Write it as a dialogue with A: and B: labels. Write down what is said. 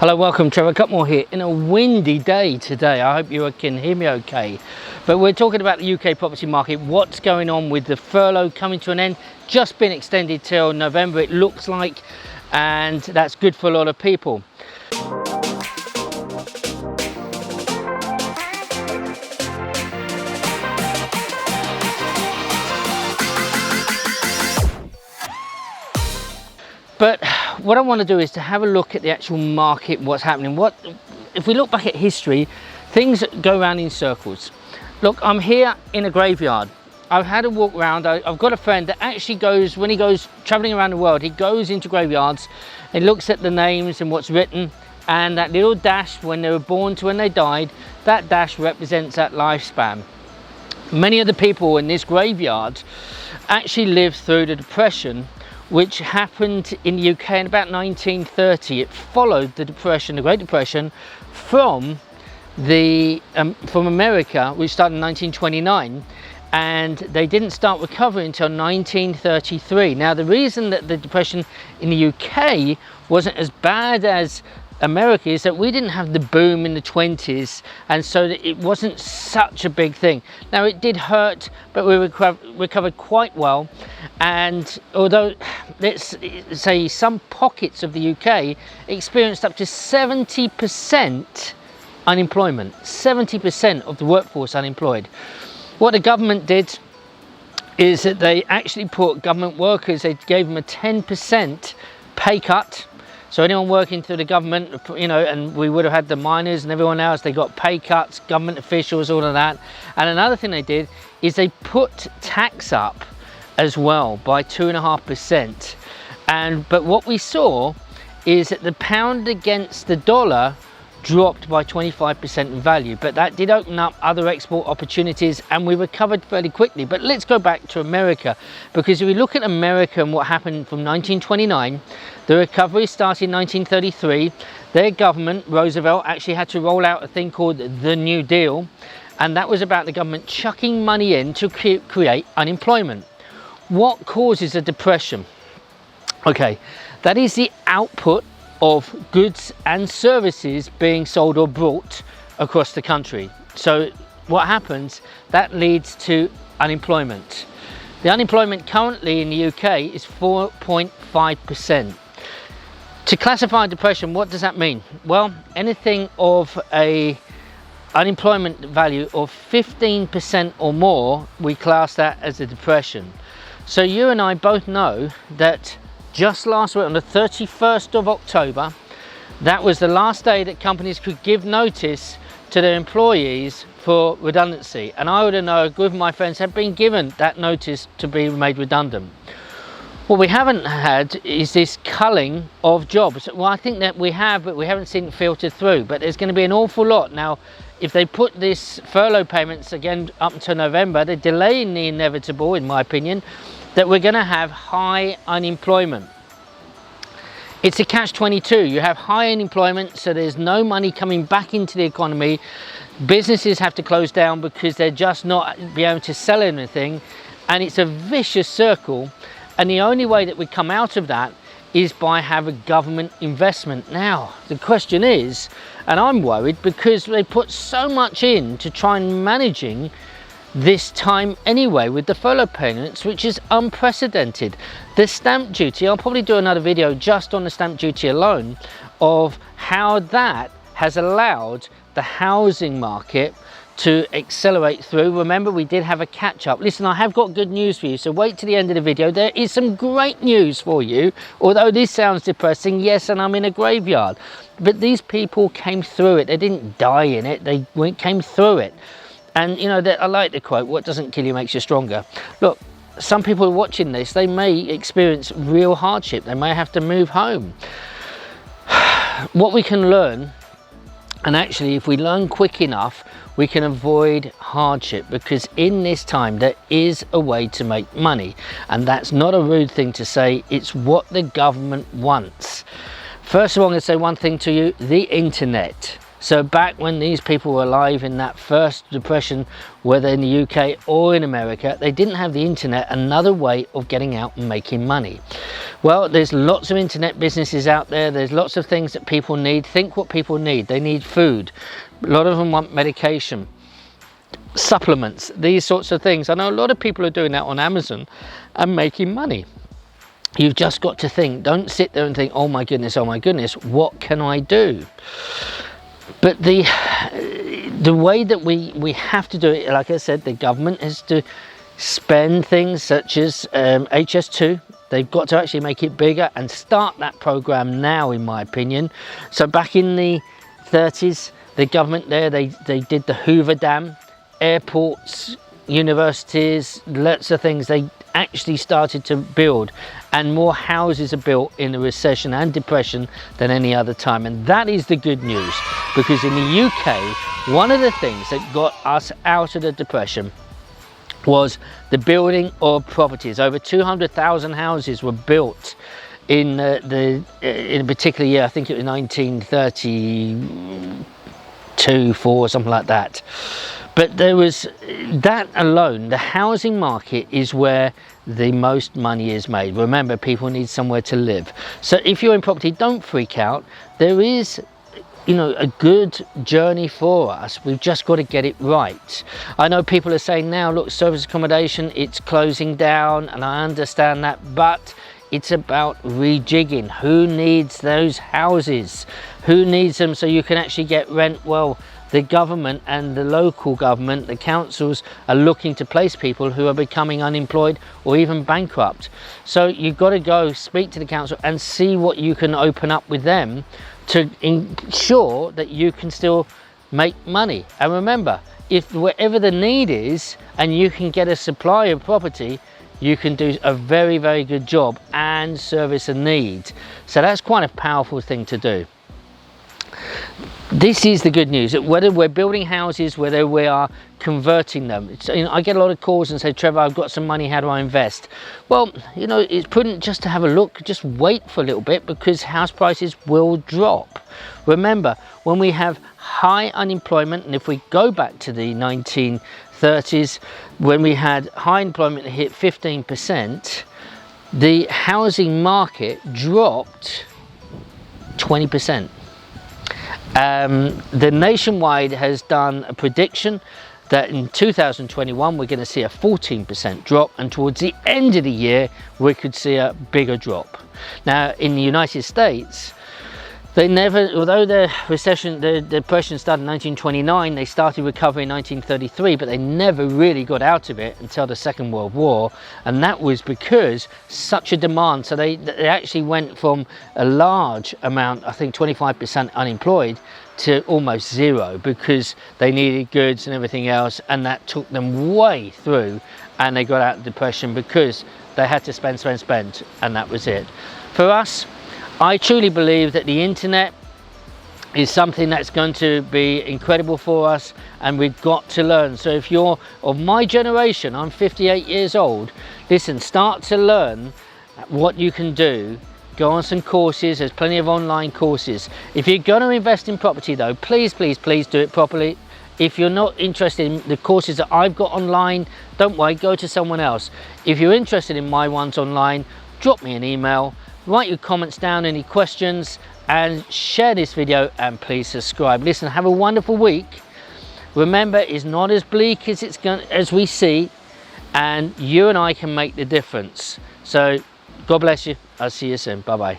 A: Hello, welcome. Trevor Cutmore here in a windy day today. I hope you can hear me okay. But we're talking about the UK property market, what's going on with the furlough coming to an end, just been extended till November it looks like, and that's good for a lot of people. But what I want to do is to have a look at the actual market, what's happening. If we look back at history, things go around in circles. Look, I'm here in a graveyard. I've had a walk around. I've got a friend that actually goes, when he goes traveling around the world, he goes into graveyards and looks at the names and what's written, and that little dash when they were born to when they died, that dash represents that lifespan. Many of the people in this graveyard actually lived through the Depression, which happened in the UK in about 1930. It followed the Depression, the Great Depression, from America, which started in 1929, and they didn't start recovering until 1933. Now, the reason that the Depression in the UK wasn't as bad as America is that we didn't have the boom in the 20s, and so that it wasn't such a big thing. Now, it did hurt, but we recovered quite well. And although, let's say, some pockets of the UK experienced up to 70% unemployment, 70% of the workforce unemployed. What the government did is that they actually put government workers, they gave them a 10% pay cut. So anyone working through the government, you know, and we would have had the miners and everyone else, they got pay cuts, government officials, all of that. And another thing they did is they put tax up as well by 2.5%. But what we saw is that the pound against the dollar dropped by 25% in value, but that did open up other export opportunities and we recovered fairly quickly. But let's go back to America, because if we look at America and what happened from 1929, the recovery started in 1933. Their government, Roosevelt, actually had to roll out a thing called the New Deal, and that was about the government chucking money in to create unemployment. What causes a depression? Okay, that is the output of goods and services being sold or brought across the country. So what happens? That leads to unemployment. The unemployment currently in the UK is 4.5%. To classify depression, what does that mean? Well, anything of a unemployment value of 15% or more, we class that as a depression. So you and I both know that just last week, on the 31st of October, that was the last day that companies could give notice to their employees for redundancy. And I would know a group of my friends have been given that notice to be made redundant. What we haven't had is this culling of jobs. Well, I think that we have, but we haven't seen it filtered through. But there's going to be an awful lot. Now, if they put this furlough payments again up until November, they're delaying the inevitable, in my opinion, that we're going to have high unemployment. It's a catch-22. You have high unemployment, so there's no money coming back into the economy. Businesses have to close down because they're just not be able to sell anything, and it's a vicious circle. And the only way that we come out of that is by having government investment. Now, the question is, and I'm worried because they put so much in to try and managing this time anyway with the furlough payments, which is unprecedented. The stamp duty, I'll probably do another video just on the stamp duty alone of how that has allowed the housing market to accelerate through. Remember, we did have a catch up. Listen, I have got good news for you, so wait to the end of the video. There is some great news for you, although this sounds depressing. Yes, and I'm in a graveyard, but these people came through it. They didn't die in it, they came through it. And you know, I like the quote, what doesn't kill you makes you stronger. Look, some people watching this, they may experience real hardship. They may have to move home. What we can learn, and actually if we learn quick enough, we can avoid hardship, because in this time there is a way to make money. And that's not a rude thing to say, it's what the government wants. First of all, I'm going to say one thing to you, the internet. So back when these people were alive in that first depression, whether in the UK or in America, they didn't have the internet, another way of getting out and making money. Well, there's lots of internet businesses out there. There's lots of things that people need. Think what people need. They need food. A lot of them want medication, supplements, these sorts of things. I know a lot of people are doing that on Amazon and making money. You've just got to think. Don't sit there and think, oh my goodness, what can I do? But the way that we have to do it, like I said, the government has to spend things such as HS2. They've got to actually make it bigger and start that program now, in my opinion. So back in the 30s, the government there, they did the Hoover Dam, airports, universities, lots of things. They actually started to build, and more houses are built in the recession and depression than any other time. And that is the good news, because in the UK, one of the things that got us out of the depression was the building of properties. Over 200,000 houses were built in in a particular year. I think it was 1932, 4, something like that. But there was that alone. The housing market is where the most money is made. Remember, people need somewhere to live. So if you're in property, don't freak out. There is, you know, a good journey for us. We've just got to get it right. I know people are saying now, look, service accommodation, it's closing down, and I understand that, but it's about rejigging. Who needs those houses? Who needs them so you can actually get rent? Well, the government and the local government, the councils, are looking to place people who are becoming unemployed or even bankrupt. So you've got to go speak to the council and see what you can open up with them to ensure that you can still make money. And remember, if wherever the need is and you can get a supply of property, you can do a very, very good job and service a need. So that's quite a powerful thing to do. This is the good news, that whether we're building houses, whether we are converting them. You know, I get a lot of calls and say, Trevor, I've got some money, how do I invest? Well, you know, it's prudent just to have a look, just wait for a little bit, because house prices will drop. Remember, when we have high unemployment, and if we go back to the 1930s, when we had high employment that hit 15%, the housing market dropped 20%. The Nationwide has done a prediction that in 2021 we're going to see a 14% drop, and towards the end of the year we could see a bigger drop. Now in the United States, they never, although the recession, the depression started in 1929, they started recovery in 1933, but they never really got out of it until the Second World War, and that was because such a demand. So they actually went from a large amount, I think 25% unemployed, to almost zero, because they needed goods and everything else, and that took them way through, and they got out of depression because they had to spend, and that was it. For us, I truly believe that the internet is something that's going to be incredible for us, and we've got to learn. So if you're of my generation, I'm 58 years old, listen, start to learn what you can do. Go on some courses, there's plenty of online courses. If you're going to invest in property though, please do it properly. If you're not interested in the courses that I've got online, don't worry, go to someone else. If you're interested in my ones online, drop me an email. Write your comments down, any questions, and share this video, and please subscribe. Listen, have a wonderful week. Remember, it's not as bleak as we see, and you and I can make the difference. So God bless you. I'll see you soon. Bye bye.